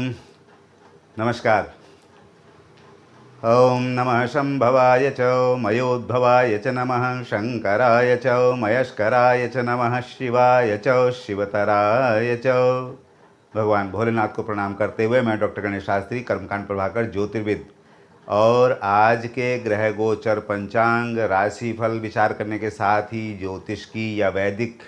ओम नमस्कार। ओम नमः शंभवाय च मयोद्भवाय च नमः शंकराय च मयस्कराय च नमः शिवाय च शिवतराय च। भगवान भोलेनाथ को प्रणाम करते हुए मैं डॉक्टर गणेश शास्त्री, कर्मकांड प्रभाकर, ज्योतिर्विद, और आज के ग्रह गोचर, पंचांग, राशिफल विचार करने के साथ ही ज्योतिष की या वैदिक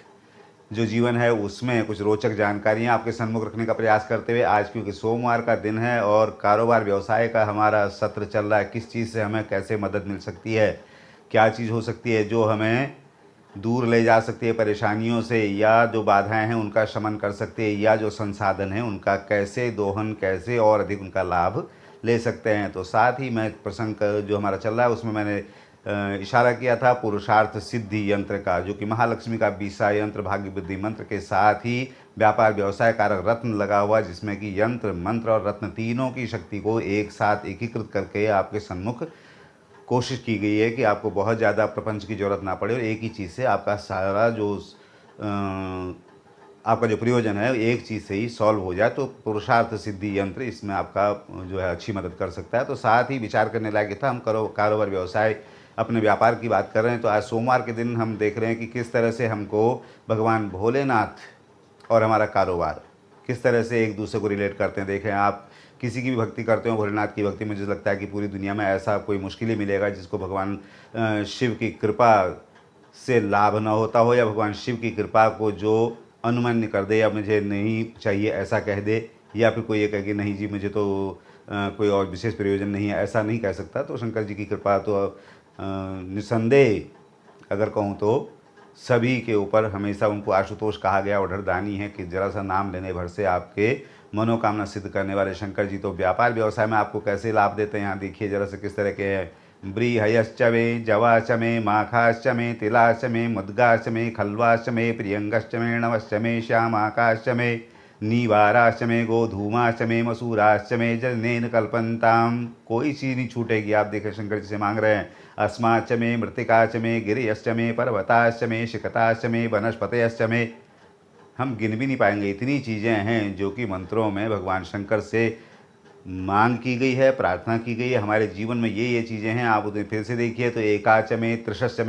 जो जीवन है उसमें कुछ रोचक जानकारियां आपके सन्मुख रखने का प्रयास करते हुए, आज क्योंकि सोमवार का दिन है और कारोबार व्यवसाय का हमारा सत्र चल रहा है, किस चीज़ से हमें कैसे मदद मिल सकती है, क्या चीज़ हो सकती है जो हमें दूर ले जा सकती है परेशानियों से, या जो बाधाएं हैं उनका शमन कर सकती है, या जो संसाधन हैं उनका कैसे दोहन, कैसे और अधिक उनका लाभ ले सकते हैं। तो साथ ही मैं प्रसंग जो हमारा चल रहा है उसमें मैंने इशारा किया था पुरुषार्थ सिद्धि यंत्र का, जो कि महालक्ष्मी का 20 यंत्र भाग्य बुद्धि मंत्र के साथ ही व्यापार व्यवसाय कारक रत्न लगा हुआ, जिसमें कि यंत्र, मंत्र और रत्न तीनों की शक्ति को एक साथ एकीकृत करके आपके सन्मुख कोशिश की गई है कि आपको बहुत ज़्यादा प्रपंच की ज़रूरत ना पड़े और एक ही चीज़ से आपका सारा जो आपका जो प्रयोजन है एक चीज़ से ही सॉल्व हो जाए। तो पुरुषार्थ सिद्धि यंत्र इसमें आपका जो है अच्छी मदद कर सकता है। तो साथ ही विचार करने लायक था, हम कारोबार व्यवसाय अपने व्यापार की बात कर रहे हैं। तो आज सोमवार के दिन हम देख रहे हैं कि किस तरह से हमको भगवान भोलेनाथ और हमारा कारोबार किस तरह से एक दूसरे को रिलेट करते हैं। देखें, आप किसी की भी भक्ति करते हो, भोलेनाथ की भक्ति, मुझे लगता है कि पूरी दुनिया में ऐसा कोई मुश्किल ही मिलेगा जिसको भगवान शिव की कृपा से लाभ न होता हो, या भगवान शिव की कृपा को जो अनुमन्य कर दे, या मुझे नहीं चाहिए ऐसा कह दे, या फिर कोई ये कहे कि नहीं जी मुझे तो कोई और विशेष प्रयोजन नहीं है, ऐसा नहीं कह सकता। तो शंकर जी की कृपा तो निसंदेह अगर कहूँ तो सभी के ऊपर हमेशा, उनको आशुतोष कहा गया, ओढ़रदानी है कि जरा सा नाम लेने भर से आपके मनोकामना सिद्ध करने वाले शंकर जी। तो व्यापार व्यवसाय में आपको कैसे लाभ देते हैं यहाँ देखिए जरा से किस तरह के हैं। ब्रीहयश्च मे जवाश्च मे माखाश्च मे तिलाश्च मे मुद्गाश्च मे खल्वाश्च मे प्रियंगश्च मे नवश्च मे श्यामाकाश्च मे नीवाराश्च मे गोधूमाश्च मे मसूराश्च मे जनेन कल्पन्ताम। कोई चीज़ नहीं छूटेगी। आप देखें शंकर जी से मांग रहे हैं अस्माच्च मे मृत्तिकाच्च मे गिरियश्च मे पर्वताश्च मे शिखताश्च मे वनस्पतयश्च मे। हम गिन भी नहीं पाएंगे, इतनी चीज़ें हैं जो कि मंत्रों में भगवान शंकर से मांग की गई है, प्रार्थना की गई है। हमारे जीवन में ये चीज़ें हैं। आप उन्हें फिर से देखिए तो एकाच में त्रिशच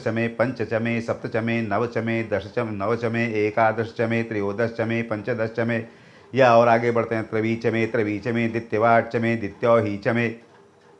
में पंचच में सप्तच में नवच में दशच में नवच में एकादश में त्रयोदश में पंचदश में, या और आगे बढ़ते हैं त्रिवीच में द्वितीयवाच में द्वितीय में।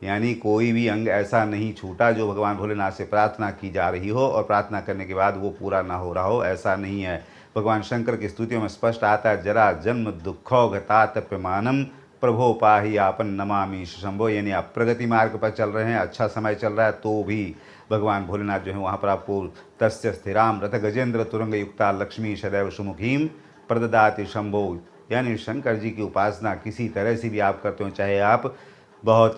यानी कोई भी अंग ऐसा नहीं छूटा जो भगवान भोलेनाथ से प्रार्थना की जा रही हो और प्रार्थना करने के बाद वो पूरा ना हो रहा हो, ऐसा नहीं है। भगवान शंकर की स्तुतियों में स्पष्ट आता है, जरा जन्म दुखोगतातप्यमानम प्रभो पाही आपन नमामि शंभो। यानी आप प्रगति मार्ग पर चल रहे हैं, अच्छा समय चल रहा है, तो भी भगवान भोलेनाथ जो है वहाँ पर आपको तस्य स्थिराम रथ गजेंद्र तुरंग युक्ता लक्ष्मी सदैव सुमुखीम प्रददाति शंभो। यानी शंकर जी की उपासना किसी तरह से भी आप करते हो, चाहे आप बहुत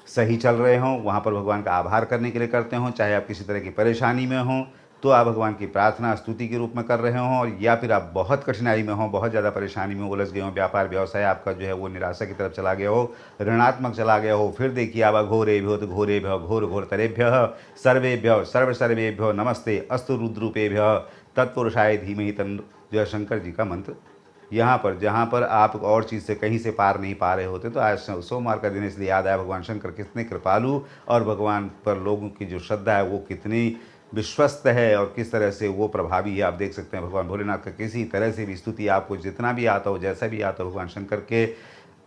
सही चल रहे हों, वहाँ पर भगवान का आभार करने के लिए करते हों, चाहे आप किसी तरह की परेशानी में हों तो आप भगवान की प्रार्थना स्तुति के रूप में कर रहे हों, और या फिर आप बहुत कठिनाई में हों, बहुत ज़्यादा परेशानी में उलझ गए हों, व्यापार व्यवसाय आपका जो है वो निराशा की तरफ चला गया हो, ऋणात्मक चला गया हो, फिर देखिए आप घोरेभ्यो तो घोरेभ्यो घोर घोरतरेभ्य सर्वेभ्यो सर्वेभ्यो नमस्ते अस्तु रुद्रूपेभ्य तत्पुरुषाय धीमहि तन्न। जो है शंकर जी का मंत्र यहाँ पर, जहाँ पर आप और चीज़ से कहीं से पार नहीं पा रहे होते, तो आज सोमवार का दिन इसलिए याद आया भगवान शंकर कितने कृपालु, और भगवान पर लोगों की जो श्रद्धा है वो कितनी विश्वस्त है और किस तरह से वो प्रभावी है। आप देख सकते हैं भगवान भोलेनाथ का किसी तरह से भी स्तुति आपको जितना भी आता हो, जैसा भी आता हो, भगवान शंकर के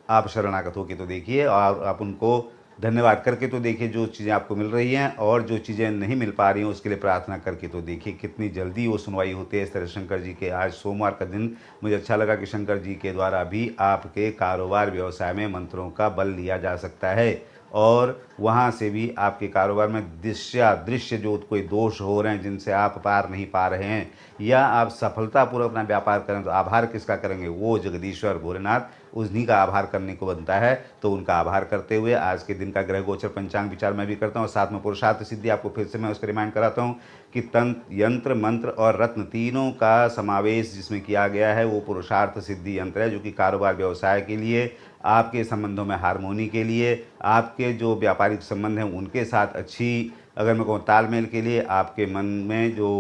आप शरणागत होकर तो देखिए, और आप उनको धन्यवाद करके तो देखिए जो चीज़ें आपको मिल रही हैं, और जो चीज़ें नहीं मिल पा रही हैं उसके लिए प्रार्थना करके तो देखिए कितनी जल्दी वो सुनवाई होती है। इस तरह शंकर जी के आज सोमवार का दिन मुझे अच्छा लगा कि शंकर जी के द्वारा भी आपके कारोबार व्यवसाय में मंत्रों का बल लिया जा सकता है, और वहाँ से भी आपके कारोबार में दृश्य जो कोई दोष हो रहे हैं जिनसे आप पार नहीं पा रहे हैं, या आप सफलतापूर्वक अपना व्यापार करें, तो आभार किसका करेंगे? वो जगदीश्वर भोलेनाथ, उन्हीं का आभार करने को बनता है। तो उनका आभार करते हुए आज के दिन का ग्रह गोचर पंचांग विचार मैं भी करता हूँ, साथ में पुरुषार्थ सिद्धि आपको फिर से मैं उसको रिमाइंड कराता हूँ कि तंत्र, यंत्र, मंत्र और रत्न तीनों का समावेश जिसमें किया गया है वो पुरुषार्थ सिद्धि यंत्र है, जो कि कारोबार व्यवसाय के लिए, आपके संबंधों में हारमोनी के लिए, आपके जो व्यापारिक संबंध हैं उनके साथ अच्छी, अगर मैं कहूँ तालमेल के लिए, आपके मन में जो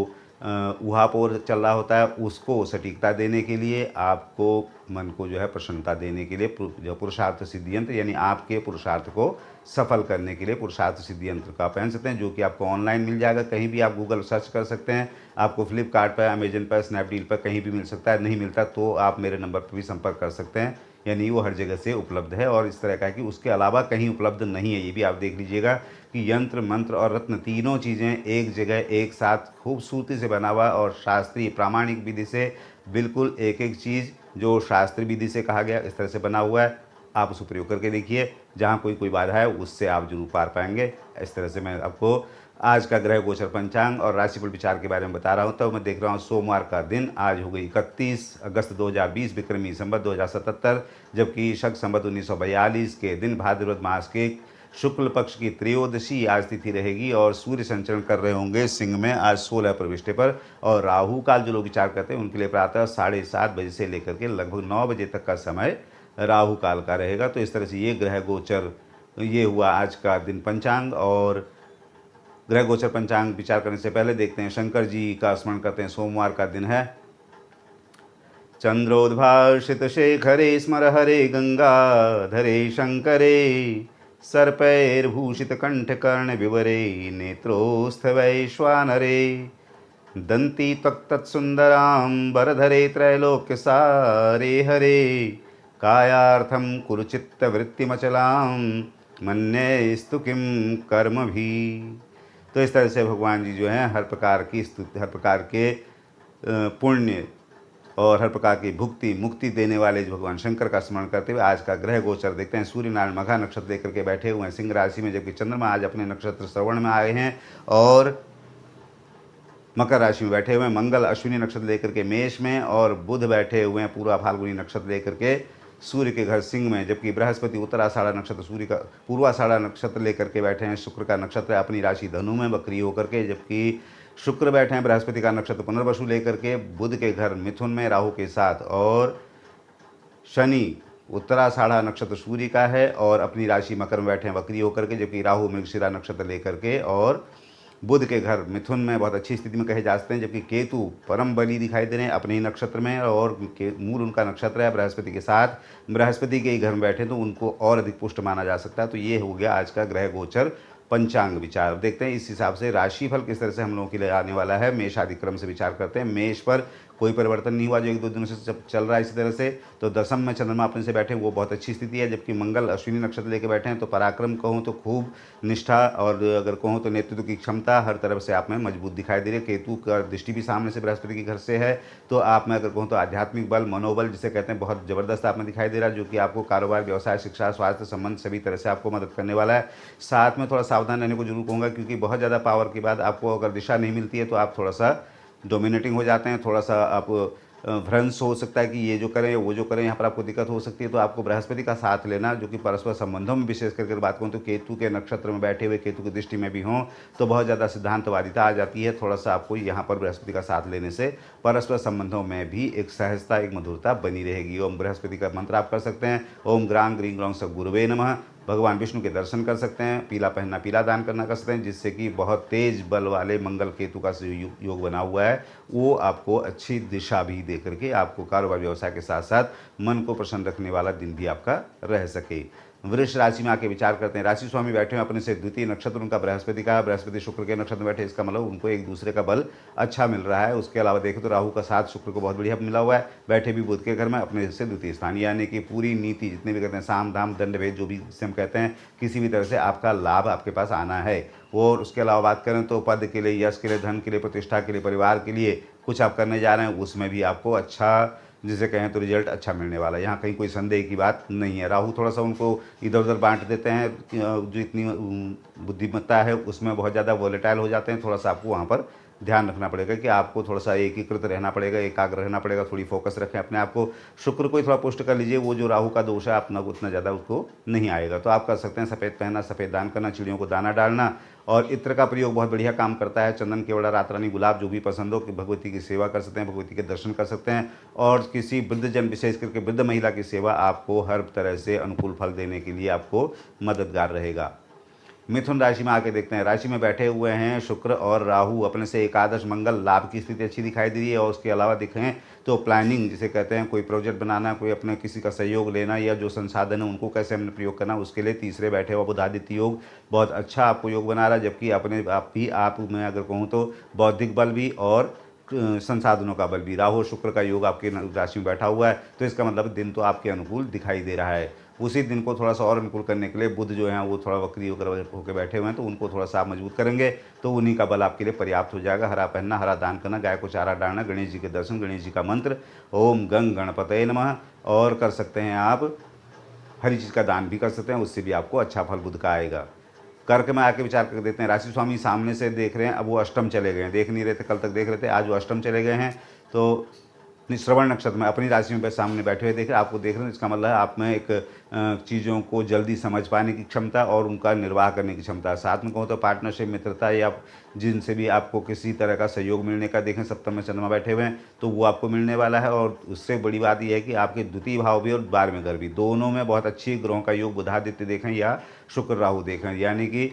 ऊहापोह चल रहा होता है उसको सटीकता देने के लिए, आपको मन को जो है प्रसन्नता देने के लिए जो पुरुषार्थ सिद्धि यंत्र यानी आपके पुरुषार्थ को सफल करने के लिए पुरुषार्थ सिद्धि यंत्र का पहन सकते हैं, जो कि आपको ऑनलाइन मिल जाएगा। कहीं भी आप गूगल सर्च कर सकते हैं, आपको फ्लिपकार्ट पर, अमेजन पर, स्नैपडील पर कहीं भी मिल सकता है। नहीं मिलता तो आप मेरे नंबर पर भी संपर्क कर सकते हैं, यानी वो हर जगह से उपलब्ध है। और इस तरह का है कि उसके अलावा कहीं उपलब्ध नहीं है, ये भी आप देख लीजिएगा कि यंत्र, मंत्र और रत्न तीनों चीज़ें एक जगह एक साथ खूबसूरती से बना हुआ और शास्त्रीय प्रामाणिक विधि से बिल्कुल एक एक चीज़ जो शास्त्रीय विधि से कहा गया इस तरह से बना हुआ है। आप उस प्रयोग करके देखिए, जहाँ कोई बाधा है उससे आप जरूर पार पाएंगे। इस तरह से मैं आपको आज का ग्रह गोचर पंचांग और राशिफल विचार के बारे में बता रहा हूँ। तो मैं देख रहा हूँ सोमवार का दिन आज हो गई 31 अगस्त 2020 विक्रमी संवत 2077, जबकि शक संवत 1942 के दिन भाद्रपद मास के शुक्ल पक्ष की त्रयोदशी आज तिथि रहेगी और सूर्य संचरण कर रहे होंगे सिंह में आज 16 प्रविष्टे पर। और राहु काल जो लोग विचार करते हैं उनके लिए प्रातः 7:30 बजे से लेकर के लगभग 9 बजे तक का समय राहु काल का रहेगा। तो इस तरह से ये ग्रह गोचर, ये हुआ आज का दिन पंचांग। और ग्रह गोचर पंचांग विचार करने से पहले देखते हैं शंकर जी का स्मरण करते हैं। सोमवार का दिन है। चंद्रोद्भाषित शेखरे स्मर हरे गंगाधरे शंकरे, सर्पैर्भूषित कंठकर्ण विवरे नेत्रोस्थ वैश्वानरे, दंती त्वक्तत्सुंदरांबरधरे त्रैलोक्य सारे हरे, कायार्थम कुरुचित्तवृत्तिमचलां मन्ये किम कर्म भी। तो इस तरह से भगवान जी जो हैं हर प्रकार की स्तुति, हर प्रकार के पुण्य और हर प्रकार की भुक्ति मुक्ति देने वाले जो भगवान शंकर का स्मरण करते हुए आज का ग्रह गोचर देखते हैं। सूर्य नारायण मघा नक्षत्र लेकर के बैठे हुए हैं सिंह राशि में, जबकि चंद्रमा आज अपने नक्षत्र श्रवण में आए हैं और मकर राशि में बैठे हुए हैं। मंगल अश्विनी नक्षत्र लेकर के मेष में और बुध बैठे हुए हैं पूर्वा फाल्गुनी नक्षत्र लेकर के सूर्य के घर सिंह में, जबकि बृहस्पति उत्तराषाढ़ा नक्षत्र सूर्य का पूर्वाषाढ़ा नक्षत्र लेकर के बैठे हैं। शुक्र का नक्षत्र अपनी राशि धनु में वक्री होकर के, जबकि शुक्र बैठे हैं बृहस्पति का नक्षत्र पुनर्वसु लेकर के बुध के घर मिथुन में राहु के साथ, और शनि उत्तराषाढ़ा नक्षत्र सूर्य का है और अपनी राशि मकर में बैठे हैं वक्री होकर के, जबकि राहु मृगशिरा नक्षत्र लेकर के और बुध के घर मिथुन में बहुत अच्छी स्थिति में कहे जा सकते हैं, जबकि केतु परम बली दिखाई दे रहे हैं अपने ही नक्षत्र में और मूल उनका नक्षत्र है बृहस्पति के साथ, बृहस्पति के ही घर में बैठे तो उनको और अधिक पुष्ट माना जा सकता है। तो ये हो गया आज का ग्रह गोचर पंचांग विचार। देखते हैं इस हिसाब से राशिफल किस तरह से हम लोगों के लिए आने वाला है। मेष आदि क्रम से विचार करते हैं। मेष पर कोई परिवर्तन नहीं हुआ जो 1-2 दिनों से चल रहा है इसी तरह से। तो दशम में चंद्रमा अपने से बैठे वो बहुत अच्छी स्थिति है, जबकि मंगल अश्विनी नक्षत्र लेके बैठे हैं। तो पराक्रम कहूँ तो खूब, निष्ठा और अगर कहूँ तो नेतृत्व की क्षमता हर तरफ से आप में मजबूत दिखाई दे रही है। केतु का दृष्टि भी सामने से बृहस्पति के घर से है, तो आप में अगर कहूँ तो आध्यात्मिक बल, मनोबल जिसे कहते हैं बहुत ज़बरदस्त आप में दिखाई दे रहा है, जो कि आपको कारोबार, व्यवसाय, शिक्षा, स्वास्थ्य संबंध सभी तरह से आपको मदद करने वाला है। साथ में थोड़ा सावधान रहने को जरूर कहूँगा, क्योंकि बहुत ज़्यादा पावर के बाद आपको अगर दिशा नहीं मिलती है तो आप थोड़ा सा डोमिनेटिंग हो जाते हैं, थोड़ा सा आप भ्रंश हो सकता है कि ये जो करें वो जो करें, यहाँ पर आपको दिक्कत हो सकती है। तो आपको बृहस्पति का साथ लेना, जो कि परस्पर संबंधों में विशेष करके बात करूँ तो केतु के नक्षत्र में बैठे हुए, केतु की दृष्टि में भी हों तो बहुत ज़्यादा सिद्धांतवादिता आ जाती है। थोड़ा सा आपको यहाँ पर बृहस्पति का साथ लेने से परस्पर संबंधों में भी एक सहजता, एक मधुरता बनी रहेगी। ओम बृहस्पति का मंत्र आप कर सकते हैं, ओम ग्रां ग्रीं ग्रौं स गुरुवे नमः। भगवान विष्णु के दर्शन कर सकते हैं, पीला पहनना, पीला दान करना कर सकते हैं, जिससे कि बहुत तेज बल वाले मंगल केतु का योग बना हुआ है वो आपको अच्छी दिशा भी दे करके आपको कारोबार व्यवसाय के साथ साथ मन को प्रसन्न रखने वाला दिन भी आपका रह सके। वृष राशि में आके विचार करते हैं। राशि स्वामी बैठे हैं अपने से द्वितीय नक्षत्र उनका बृहस्पति का, बृहस्पति शुक्र के नक्षत्र में बैठे, इसका मतलब उनको एक दूसरे का बल अच्छा मिल रहा है। उसके अलावा देखें तो राहु का साथ शुक्र को बहुत बढ़िया मिला हुआ है, बैठे भी बुध के घर में अपने से द्वितीय स्थान, यानी कि पूरी नीति जितने भी कहते हैं साम दाम दंड भेद जो भी जिसे हम कहते हैं, किसी भी तरह से आपका लाभ आपके पास आना है। और उसके अलावा बात करें तो पद के लिए, यश के लिए, धन के लिए, प्रतिष्ठा के लिए, परिवार के लिए कुछ आप करने जा रहे हैं उसमें भी आपको अच्छा, जिसे कहें तो रिजल्ट अच्छा मिलने वाला है। यहाँ कहीं कोई संदेह की बात नहीं है। राहु थोड़ा सा उनको इधर उधर बांट देते हैं, जो इतनी बुद्धिमत्ता है उसमें बहुत ज़्यादा वोलेटाइल हो जाते हैं। थोड़ा सा आपको वहाँ पर ध्यान रखना पड़ेगा कि आपको थोड़ा सा एकीकृत रहना पड़ेगा, एकाग्र रहना पड़ेगा, थोड़ी फोकस रखें अपने आप को। शुक्र को ही थोड़ा पुष्ट कर लीजिए, वो जो राहु का दोष है अपना उतना ज़्यादा उसको नहीं आएगा। तो आप कर सकते हैं सफ़ेद पहनना, सफ़ेद दान करना, चिड़ियों को दाना डालना, और इत्र का प्रयोग बहुत बढ़िया काम करता है। चंदन, केवड़ा, रात रानी, गुलाब जो भी पसंद हो, कि भगवती की सेवा कर सकते हैं, भगवती के दर्शन कर सकते हैं। और किसी वृद्धजन, विशेष करके वृद्ध महिला की सेवा आपको हर तरह से अनुकूल फल देने के लिए आपको मददगार रहेगा। मिथुन राशि में आके देखते हैं, राशि में बैठे हुए हैं शुक्र और राहु, अपने से एकादश मंगल, लाभ की स्थिति अच्छी दिखाई दे रही है। और उसके अलावा देखें तो प्लानिंग जिसे कहते हैं, कोई प्रोजेक्ट बनाना, कोई अपने किसी का सहयोग लेना, या जो संसाधन है उनको कैसे हमने प्रयोग करना, उसके लिए तीसरे बैठे हुआ बुधादित्य योग बहुत अच्छा आपको योग बना रहा है। जबकि अपने आप में अगर कहूँ तो बौद्धिक बल भी और संसाधनों का बल भी, राहु और शुक्र का योग आपके राशि में बैठा हुआ है। तो इसका मतलब दिन तो आपके अनुकूल दिखाई दे रहा है। उसी दिन को थोड़ा सा और अनुकूल करने के लिए बुध जो है वो थोड़ा वक्री होकर बैठे हुए हैं, तो उनको थोड़ा सा आप मजबूत करेंगे तो उन्हीं का बल आपके लिए पर्याप्त हो जाएगा। हरा पहनना, हरा दान करना, गाय को चारा डालना, गणेश जी के दर्शन, गणेश जी का मंत्र ओम गंग गणपतये नमः, और कर सकते हैं आप हरी चीज़ का दान भी कर सकते हैं, उससे भी आपको अच्छा फल बुध का आएगा। कर्क में आके विचार कर देते हैं, राशि स्वामी सामने से देख रहे हैं, अब वो अष्टम चले गए हैं, देख नहीं रहे थे, कल तक देख रहे थे, आज वो अष्टम चले गए हैं। तो श्रवण नक्षत्र में अपनी राशि में सामने बैठे हुए देख रहे हैं, आपको देख रहे हैं। इसका मतलब है आप में एक चीज़ों को जल्दी समझ पाने की क्षमता और उनका निर्वाह करने की क्षमता। साथ में कहूँ तो पार्टनरशिप, मित्रता, या जिनसे भी आपको किसी तरह का सहयोग मिलने का, देखें सप्तम में चंद्रमा बैठे हुए हैं तो वो आपको मिलने वाला है। और उससे बड़ी बात यह है कि आपके द्वितीय भाव भी और 12वें घर भी, दोनों में बहुत अच्छी ग्रहों का योग बुधादित्य देखें या शुक्र राहु देखें, यानी कि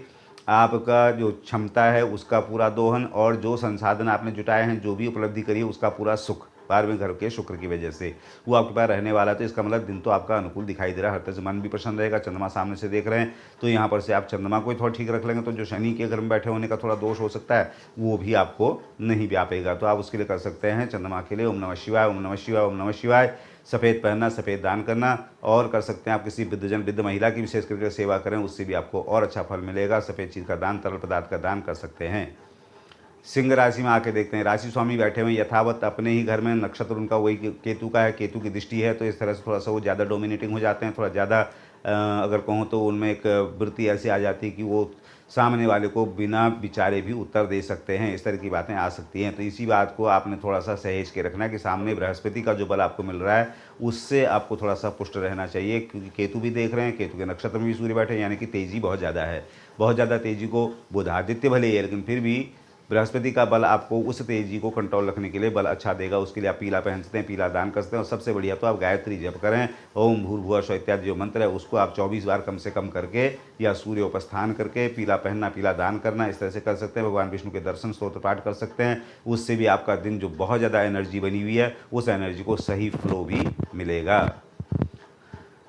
आपका जो क्षमता है उसका पूरा दोहन, और जो संसाधन आपने जुटाए हैं, जो भी उपलब्धि करी है, उसका पूरा सुख 12वें घर के शुक्र की वजह से वो आपके पास रहने वाला है। तो इसका मतलब दिन तो आपका अनुकूल दिखाई दे रहा है, हर तरह से मन भी प्रसन्न रहेगा। चंद्रमा सामने से देख रहे हैं तो यहाँ पर से आप चंद्रमा को थोड़ा ठीक रख लेंगे तो जो शनि के घर में बैठे होने का थोड़ा दोष हो सकता है वो भी आपको नहीं व्यापेगा। तो आप उसके लिए कर सकते हैं चंद्रमा के लिए ओम नमः शिवाय, ओम नमः शिवाय, ओम नमः शिवाय। सफ़ेद पहनना, सफ़ेद दान करना, और कर सकते हैं आप किसी वृद्धजन, वृद्ध महिला की विशेष करके सेवा करें, उससे भी आपको और अच्छा फल मिलेगा। सफ़ेद चीज़ का दान, तरल पदार्थ का दान कर सकते हैं। सिंह राशि में आके देखते हैं, राशि स्वामी बैठे हुए यथावत अपने ही घर में, नक्षत्र उनका वही केतु का है, केतु की दृष्टि है, तो इस तरह से थोड़ा सा वो ज़्यादा डोमिनेटिंग हो जाते हैं, थोड़ा ज़्यादा अगर कहूँ तो उनमें एक वृत्ति ऐसी आ जाती है कि वो सामने वाले को बिना विचारे भी उत्तर दे सकते हैं, इस तरह की बातें आ सकती हैं। तो इसी बात को आपने थोड़ा सा सहेज के रखना है कि सामने बृहस्पति का जो बल आपको मिल रहा है उससे आपको थोड़ा सा पुष्ट रहना चाहिए, क्योंकि केतु भी देख रहे हैं, केतु के नक्षत्र में भी सूर्य बैठे हैं, यानी कि तेज़ी बहुत ज़्यादा है। बहुत ज़्यादा तेज़ी को बुधादित्य भले ही है, लेकिन फिर भी बृहस्पति का बल आपको उस तेजी को कंट्रोल रखने के लिए बल अच्छा देगा। उसके लिए आप पीला पहन सकते हैं, पीला दान कर सकते हैं, और सबसे बढ़िया तो आप गायत्री जप करें, ओम भूर्भुवः स्वः इत्यादि जो मंत्र है उसको आप 24 बार कम से कम करके, या सूर्य उपस्थान करके पीला पहनना, पीला दान करना, इस तरह से कर सकते हैं। भगवान विष्णु के दर्शन, स्तोत्र पाठ कर सकते हैं, उससे भी आपका दिन जो बहुत ज़्यादा एनर्जी बनी हुई है उस एनर्जी को सही फ्लो भी मिलेगा।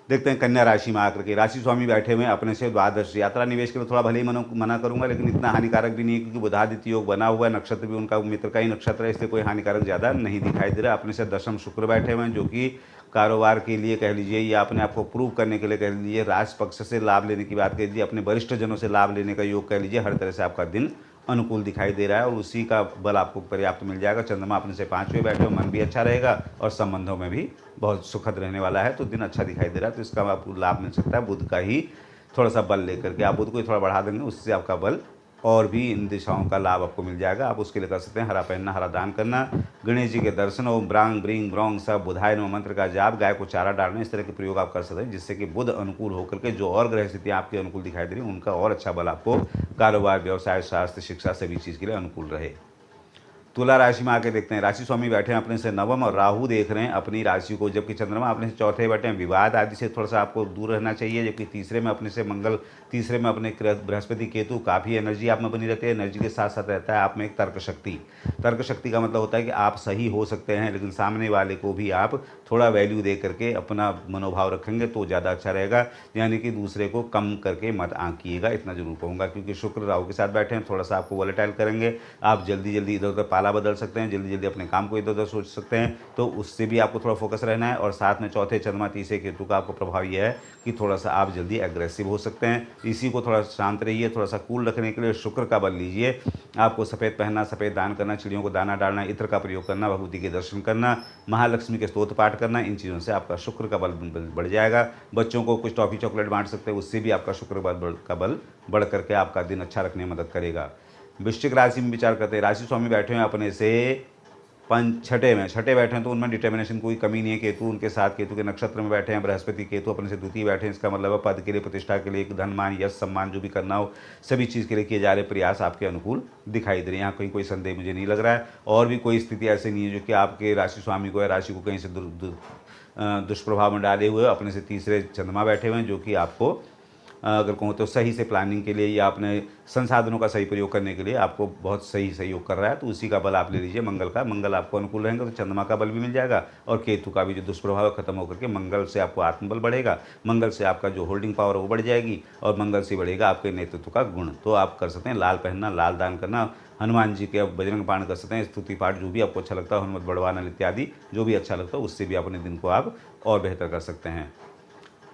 देखते हैं कन्या राशि में आकर के, राशि स्वामी बैठे हुए अपने से द्वादश, यात्रा निवेश के लिए थोड़ा भले ही मना करूंगा, लेकिन इतना हानिकारक भी नहीं है, क्योंकि बुधादित्य योग बना हुआ है, नक्षत्र भी उनका मित्र का ही नक्षत्र है, इसलिए कोई हानिकारक ज़्यादा नहीं दिखाई दे रहा। अपने से दशम शुक्र बैठे हुए हैं, जो कि कारोबार के लिए कह लीजिए, या अपने आप को प्रूव करने के लिए कह लीजिए, राज पक्ष से लाभ लेने की बात कह लीजिए, अपने वरिष्ठ जनों से लाभ लेने का योग कह लीजिए, हर तरह से आपका दिन अनुकूल दिखाई दे रहा है, और उसी का बल आपको पर्याप्त मिल जाएगा। चंद्रमा अपने से 5वें बैठे हो, मन भी अच्छा रहेगा और संबंधों में भी बहुत सुखद रहने वाला है, तो दिन अच्छा दिखाई दे रहा है। तो इसका आपको लाभ मिल सकता है बुध का ही थोड़ा सा बल लेकर के, आप बुध को ही थोड़ा बढ़ा देंगे, उससे आपका बल और भी इन दिशाओं का लाभ आपको मिल जाएगा। आप उसके लिए कर सकते हैं हरा पहनना, हरा दान करना, गणेश जी के दर्शन, ओम ब्रांग ब्रिंग ब्रोंग सब बुधाय नमः मंत्र का जाप, गाय को चारा डालना, इस तरह के प्रयोग आप कर सकते हैं, जिससे कि बुध अनुकूल होकर के जो और ग्रह स्थितियाँ आपके अनुकूल दिखाई दे रही हैं उनका और अच्छा बल आपको कारोबार, व्यवसाय, स्वास्थ्य, शिक्षा सभी चीज़ के लिए अनुकूल रहे। तुला राशि में आके देखते हैं, राशि स्वामी बैठे हैं अपने से नवम, और राहु देख रहे हैं अपनी राशि को, जबकि चंद्रमा अपने से चौथे बैठे हैं। विवाद आदि से थोड़ा सा आपको दूर रहना चाहिए, जबकि तीसरे में अपने से मंगल, तीसरे में अपने बृहस्पति केतु, काफ़ी एनर्जी आप में बनी रहती है। एनर्जी के साथ साथ रहता है आप में एक तर्क शक्ति। तर्क शक्ति का मतलब होता है कि आप सही हो सकते हैं, लेकिन सामने वाले को भी आप थोड़ा वैल्यू दे करके अपना मनोभाव रखेंगे तो ज़्यादा अच्छा रहेगा, यानी कि दूसरे को कम करके मत आंकिएगा, इतना जरूर कहूँगा। क्योंकि शुक्र राहु के साथ बैठे हैं, थोड़ा सा आपको वॉलेटाइल करेंगे, आप जल्दी जल्दी इधर उधर पाला बदल सकते हैं, जल्दी जल्दी अपने काम को इधर उधर सोच सकते हैं, तो उससे भी आपको थोड़ा फोकस रहना है। और साथ में चौथे चंद्रमा, तीसरे केतु का आपको प्रभाव यह है कि थोड़ा सा आप जल्दी एग्रेसिव हो सकते हैं। इसी को थोड़ा शांत रहिए, थोड़ा सा कूल रखने के लिए शुक्र का बल लीजिए। आपको सफ़ेद पहनना, सफ़ेद दान करना, चिड़ियों को दाना डालना, इत्र का प्रयोग करना, भगवती के दर्शन करना, महालक्ष्मी के स्तोत्र पाठ करना, इन चीज़ों से आपका शुक्र का बल बढ़ जाएगा। बच्चों को कुछ टॉफ़ी चॉकलेट बांट सकते हैं, उससे भी आपका शुक्र का बल बढ़ करके आपका दिन अच्छा रखने में मदद करेगा। वृश्चिक राशि में विचार करते हैं, राशि स्वामी बैठे हैं अपने से छठे बैठे हैं, तो उनमें डिटर्मिनेशन कोई कमी नहीं है। केतु उनके साथ, केतु के नक्षत्र में बैठे हैं, बृहस्पति केतु अपने से द्वितीय बैठे हैं। इसका मतलब है पद के लिए, प्रतिष्ठा के लिए, धन मान यश सम्मान जो भी करना हो, सभी चीज़ के लिए किए जा रहे प्रयास आपके अनुकूल दिखाई दे रहे हैं। यहाँ कहीं कोई संदेह मुझे नहीं लग रहा है, और भी कोई स्थिति ऐसी नहीं है जो कि आपके राशि स्वामी को या राशि को कहीं से दुष्प्रभाव में डाले हुए। अपने से तीसरे चंद्रमा बैठे हुए हैं, जो कि आपको अगर कहूँ तो सही से प्लानिंग के लिए या अपने संसाधनों का सही प्रयोग करने के लिए आपको बहुत सही सहयोग कर रहा है। तो उसी का बल आप ले लीजिए मंगल का। मंगल आपको अनुकूल रहेंगे तो चंद्रमा का बल भी मिल जाएगा और केतु का भी जो दुष्प्रभाव है खत्म होकर के मंगल से आपको आत्मबल बढ़ेगा। मंगल से आपका जो होल्डिंग पावर है वो बढ़ जाएगी और मंगल से बढ़ेगा आपके नेतृत्व का गुण। तो आप कर सकते हैं लाल पहनना, लाल दान करना, हनुमान जी के आप बजरंग बाण कर सकते हैं, स्तुति पाठ जो भी आपको अच्छा लगता है, हनुमत बड़वानल इत्यादि जो भी अच्छा लगता है उससे भी अपने दिन को आप और बेहतर कर सकते हैं।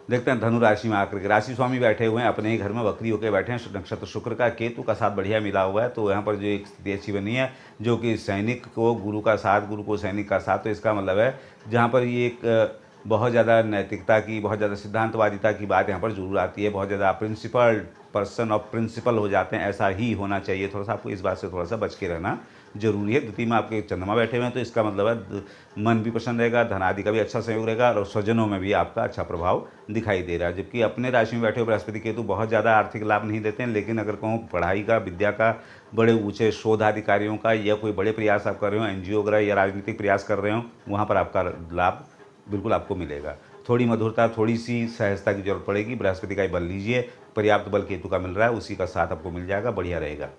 देखते हैं धनु राशि में आकर के राशि स्वामी बैठे हुए हैं अपने ही घर में, वक्री होकर बैठे हैं। नक्षत्र शुक्र का, केतु का साथ बढ़िया मिला हुआ है। तो यहाँ पर जो एक स्थिति अच्छी बनी है जो कि सैनिक को गुरु का साथ, गुरु को सैनिक का साथ। तो इसका मतलब है जहाँ पर ये एक बहुत ज़्यादा नैतिकता की, बहुत ज़्यादा सिद्धांतवादिता की बात यहाँ पर जरूर आती है। बहुत ज़्यादा प्रिंसिपल पर्सन ऑफ प्रिंसिपल हो जाते हैं, ऐसा ही होना चाहिए। थोड़ा सा आपको इस बात से थोड़ा सा बच के रहना जरूरी है। द्वितीय में आपके चंद्रमा बैठे हुए हैं तो इसका मतलब है मन भी प्रसन्न रहेगा, धन आदि का भी अच्छा सहयोग रहेगा और स्वजनों में भी आपका अच्छा प्रभाव दिखाई दे रहा है। जबकि अपने राशि में बैठे हुए बृहस्पति केतु बहुत ज़्यादा आर्थिक लाभ नहीं देते हैं, लेकिन अगर कहूँ पढ़ाई का, विद्या का, बड़े ऊँचे शोधाधिकारियों का या कोई बड़े प्रयास आप कर रहे हो, एनजीओ वगैरह या राजनीतिक प्रयास कर रहे हो, वहाँ पर आपका लाभ बिल्कुल आपको मिलेगा। थोड़ी मधुरता, थोड़ी सी सहजता की जरूरत पड़ेगी। बृहस्पति का ही बल लीजिए, पर्याप्त बल केतु का मिल रहा है, उसी का साथ आपको मिल जाएगा, बढ़िया रहेगा।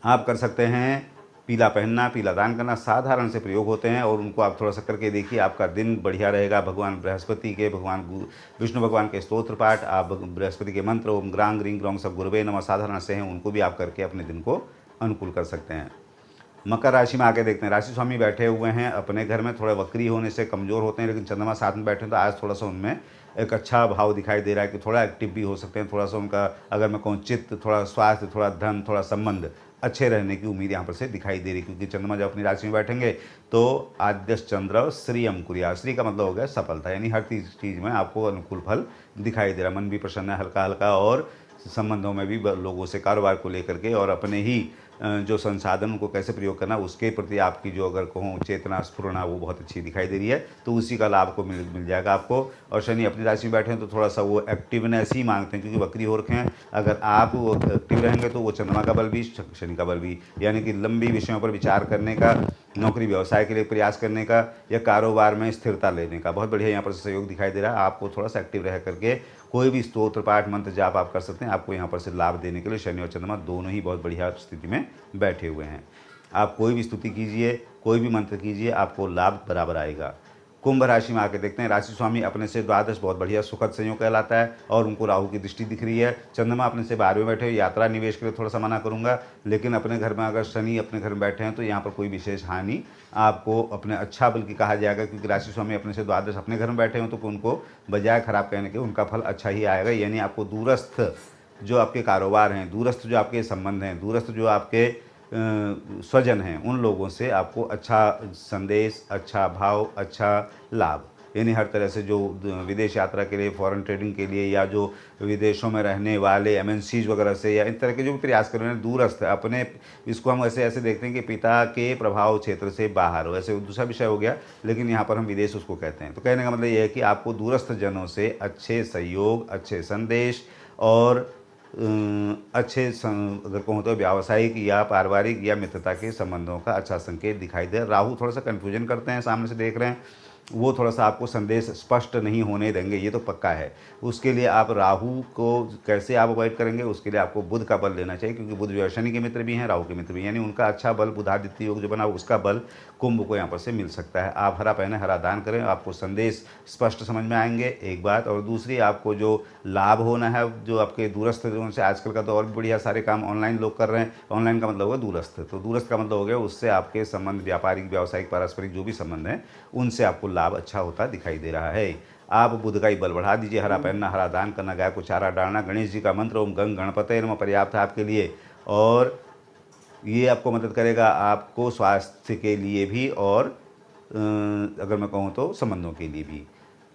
आप कर सकते हैं पीला पहनना, पीला दान करना, साधारण से प्रयोग होते हैं और उनको आप थोड़ा सा करके देखिए, आपका दिन बढ़िया रहेगा। भगवान बृहस्पति के, भगवान विष्णु भगवान के स्तोत्र पाठ, आप बृहस्पति के मंत्र ओम ग्रांग ग्रीं ग्रौंग सब गुरुवे नमः साधारण से हैं, उनको भी आप करके अपने दिन को अनुकूल कर सकते हैं। मकर राशि में आके देखते हैं राशि स्वामी बैठे हुए हैं अपने घर में। थोड़ा वक्री होने से कमज़ोर होते हैं, लेकिन चंद्रमा साथ में बैठे हैं तो आज थोड़ा सा उनमें एक अच्छा भाव दिखाई दे रहा है कि थोड़ा एक्टिव भी हो सकते हैं। थोड़ा सा उनका अगर मैं कहूँ चित्त, थोड़ा स्वास्थ्य, थोड़ा धन, थोड़ा संबंध अच्छे रहने की उम्मीद यहाँ पर से दिखाई दे रही है। क्योंकि चंद्रमा जब अपनी राशि में बैठेंगे तो आद्यश चंद्र श्रीयम कुरिया, श्री का मतलब हो गया सफलता, यानी हर चीज़ में आपको अनुकूल फल दिखाई दे रहा है। मन भी प्रसन्न है हल्का हल्का और संबंधों में भी लोगों से कारोबार को लेकर के और अपने ही जो संसाधन को कैसे प्रयोग करना उसके प्रति आपकी जो अगर कहूँ चेतना स्फुरना वो बहुत अच्छी दिखाई दे रही है। तो उसी का लाभ को मिल जाएगा आपको। और शनि अपनी राशि में बैठे हैं तो थोड़ा सा वो एक्टिवनेस ही मांगते हैं, क्योंकि वक्री हो रखे हैं। अगर आप वो एक्टिव रहेंगे तो वो चंद्रमा का बल भी, शनि का बल भी, यानी कि लंबी विषयों पर विचार करने का, नौकरी व्यवसाय के लिए प्रयास करने का या कारोबार में स्थिरता लेने का बहुत बढ़िया यहाँ पर सहयोग दिखाई दे रहा है। आपको थोड़ा सा एक्टिव रह करके कोई भी स्तोत्र पाठ मंत्र जाप आप कर सकते हैं। आपको यहाँ पर से लाभ देने के लिए शनि और चंद्रमा दोनों ही बहुत बढ़िया स्थिति में बैठे हुए हैं। आप कोई भी स्तुति कीजिए, कोई भी मंत्र कीजिए, आपको लाभ बराबर आएगा। कुंभ राशि में आके देखते हैं राशि स्वामी अपने से द्वादश बहुत बढ़िया सुखद संयोग कहलाता है और उनको राहु की दृष्टि दिख रही है। चंद्रमा अपने से 12वें बैठे हुए, यात्रा निवेश के लिए थोड़ा सा मना करूंगा, लेकिन अपने घर में अगर शनि अपने घर में बैठे हैं तो यहाँ पर कोई विशेष हानि आपको अपने अच्छा बल्कि कहा जाएगा। क्योंकि राशि स्वामी अपने से द्वादश अपने घर में बैठे हैं तो उनको बजाय खराब कहने के उनका फल अच्छा ही आएगा। यानी आपको दूरस्थ जो आपके कारोबार हैं, दूरस्थ जो आपके संबंध हैं, दूरस्थ जो आपके स्वजन हैं, उन लोगों से आपको अच्छा संदेश, अच्छा भाव, अच्छा लाभ, यानी हर तरह से जो विदेश यात्रा के लिए, फॉरेन ट्रेडिंग के लिए या जो विदेशों में रहने वाले एमएनसीज वगैरह से या इन तरह के जो भी प्रयास कर रहे हैं दूरस्थ अपने, इसको हम ऐसे देखते हैं कि पिता के प्रभाव क्षेत्र से बाहर हो, ऐसे दूसरा विषय हो गया, लेकिन यहाँ पर हम विदेश उसको कहते हैं। तो कहने का मतलब ये है कि आपको दूरस्थ जनों से अच्छे सहयोग, अच्छे संदेश और अच्छे अगर कहूँ तो व्यावसायिक या पारिवारिक या मित्रता के संबंधों का अच्छा संकेत दिखाई दे। राहु थोड़ा सा कन्फ्यूजन करते हैं, सामने से देख रहे हैं, वो थोड़ा सा आपको संदेश स्पष्ट नहीं होने देंगे, ये तो पक्का है। उसके लिए आप राहु को कैसे आप अवॉइड करेंगे, उसके लिए आपको बुध का बल लेना चाहिए, क्योंकि बुध जो शनि के मित्र भी हैं, राहु के मित्र भी, यानी उनका अच्छा बल बुधादित्य योग जो बना उसका बल कुंभ को यहाँ पर से मिल सकता है। आप हरा पहने, हरा दान करें, आपको संदेश स्पष्ट समझ में आएंगे, एक बात। और दूसरी, आपको जो लाभ होना है, जो आपके दूरस्थ जो से आजकल का तो और भी बढ़िया सारे काम ऑनलाइन लोग कर रहे हैं। ऑनलाइन का मतलब होगा दूरस्थ, तो दूरस्थ का मतलब हो गया उससे आपके संबंध, व्यापारिक व्यावसायिक पारस्परिक जो भी संबंध हैं, उनसे आपको लाभ अच्छा होता दिखाई दे रहा है। आप बुध का ही बल बढ़ा दीजिए, हरा पहनना, हरा दान करना, गाय को चारा डालना, गणेश जी का मंत्र ओम गंग गणपते नमः पर्याप्त है आपके लिए। और ये आपको मदद करेगा आपको स्वास्थ्य के लिए भी और अगर मैं कहूँ तो संबंधों के लिए भी।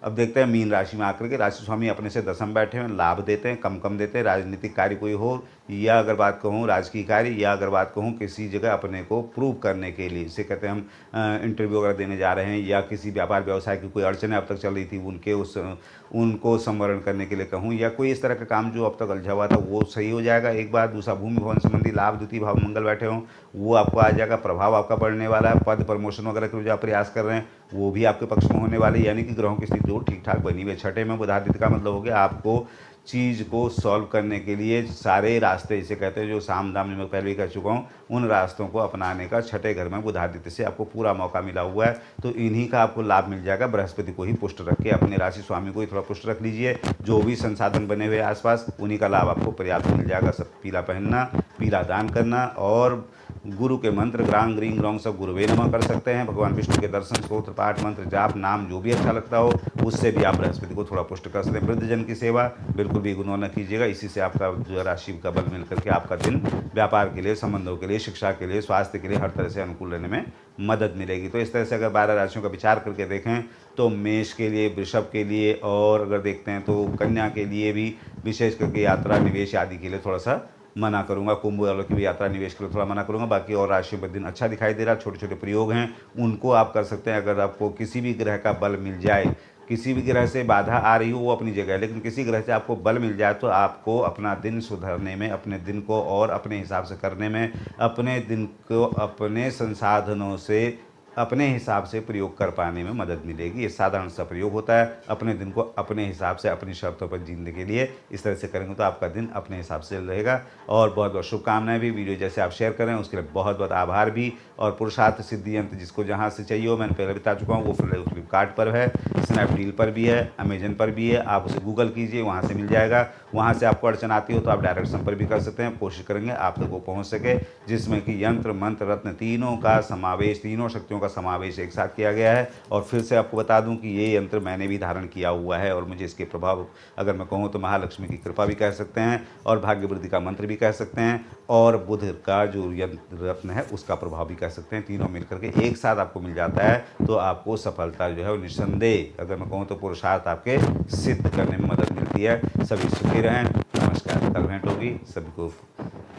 अब देखते हैं मीन राशि में आकर के राशि स्वामी अपने से दशम बैठे हैं, लाभ देते हैं, कम देते हैं। राजनीतिक कार्य कोई हो या अगर बात कहूँ राजकीय कार्य, या अगर बात कहूँ किसी जगह अपने को प्रूव करने के लिए, इसे कहते हैं हम इंटरव्यू वगैरह देने जा रहे हैं, या किसी व्यापार व्यवसाय की कोई अड़चनें अब तक चल रही थी उनको संवरण करने के लिए कहूँ, या कोई इस तरह का काम जो अब तक उलझा हुआ था वो सही हो जाएगा। एक बार दूसरा, भूमि भवन संबंधी लाभ, द्वितीय भाव मंगल बैठे हों, वो आपको आ जाएगा। प्रभाव आपका बढ़ने वाला है, पद प्रमोशन वगैरह के जो आप प्रयास कर रहे हैं वो भी आपके पक्ष में होने वाले, यानी कि ग्रहों की स्थिति जो ठीक ठाक बनी हुई है। छठे में बुधादित्य का मतलब हो गया आपको चीज़ को सॉल्व करने के लिए सारे रास्ते, इसे कहते हैं जो साम दाम में मैं पहले भी कह चुका हूँ, उन रास्तों को अपनाने का छठे घर में बुधादित्य से आपको पूरा मौका मिला हुआ है। तो इन्हीं का आपको लाभ मिल जाएगा। बृहस्पति को ही पुष्ट रख के अपने राशि स्वामी को ही थोड़ा पुष्ट रख लीजिए। जो भी संसाधन बने हुए आसपास उन्हीं का लाभ आपको पर्याप्त मिल जाएगा। सब पीला पहनना, पीला दान करना, और गुरु के मंत्र ग्रांग ग्रीं ग्रौंग सब गुरुवे नमः कर सकते हैं। भगवान विष्णु के दर्शन, स्तोत्र पाठ, मंत्र जाप, नाम जो भी अच्छा लगता हो उससे भी आप बृहस्पति को थोड़ा पुष्ट कर सकते हैं। वृद्धजन की सेवा बिल्कुल भी इग्नोर न कीजिएगा। इसी से आपका जो है राशि का बल मिल करके आपका दिन व्यापार के लिए, संबंधों के लिए, शिक्षा के लिए, स्वास्थ्य के लिए हर तरह से अनुकूल रहने में मदद मिलेगी। तो इस तरह से अगर 12 राशियों का विचार करके देखें तो मेष के लिए, वृषभ के लिए, और अगर देखते हैं तो कन्या के लिए भी विशेष करके यात्रा, निवेश आदि के लिए थोड़ा सा मना करूंगा। कुंभ वालों की भी यात्रा, निवेश के लिए थोड़ा मना करूंगा। बाकी और राशियों पर दिन अच्छा दिखाई दे रहा। छोटे छोटे प्रयोग हैं उनको आप कर सकते हैं। अगर आपको किसी भी ग्रह का बल मिल जाए, किसी भी ग्रह से बाधा आ रही हो वो अपनी जगह है, लेकिन किसी ग्रह से आपको बल मिल जाए तो आपको अपना दिन सुधारने में, अपने दिन को और अपने हिसाब से करने में, अपने दिन को अपने संसाधनों से अपने हिसाब से प्रयोग कर पाने में मदद मिलेगी। ये साधारण सा प्रयोग होता है। अपने दिन को अपने हिसाब से, अपनी शर्तों पर जीने के लिए इस तरह से करेंगे तो आपका दिन अपने हिसाब से रहेगा। और बहुत बहुत शुभकामनाएं भी। वीडियो जैसे आप शेयर करें उसके लिए बहुत बहुत आभार भी। और पुरुषार्थ सिद्धि यंत्र जिसको जहाँ से चाहिए हो, मैंने पहले बता चुका हूँ, वो फ्लिपकार्ट पर है, स्नैपडील पर भी है, अमेजन पर भी है। आप उसे गूगल कीजिए, वहाँ से मिल जाएगा। वहाँ से आपको अड़चन आती हो तो आप डायरेक्ट संपर्क भी कर सकते हैं। कोशिश करेंगे आप तक वो पहुँच सके, जिसमें कि यंत्र, मंत्र, रत्न तीनों का समावेश, तीनों शक्तियों का समावेश एक साथ किया गया है। और फिर से आपको बता दूं कि ये यंत्र मैंने भी धारण किया हुआ है, और मुझे इसके प्रभाव, अगर मैं कहूँ तो महालक्ष्मी की कृपा भी कह सकते हैं, और भाग्य वृद्धि का मंत्र भी कह सकते हैं, और बुध का जो यंत्र रत्न है उसका प्रभाव भी कह सकते हैं। तीनों मिलकर के एक साथ आपको मिल जाता है तो आपको सफलता जो है वो निस्संदेह, अगर मैं कहूँ तो पुरुषार्थ आपके सिद्ध करने में मदद मिलती है। सभी सुखी रहें। नमस्कार। कल भेंट होगी। सभी को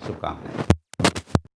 शुभकामनाएं।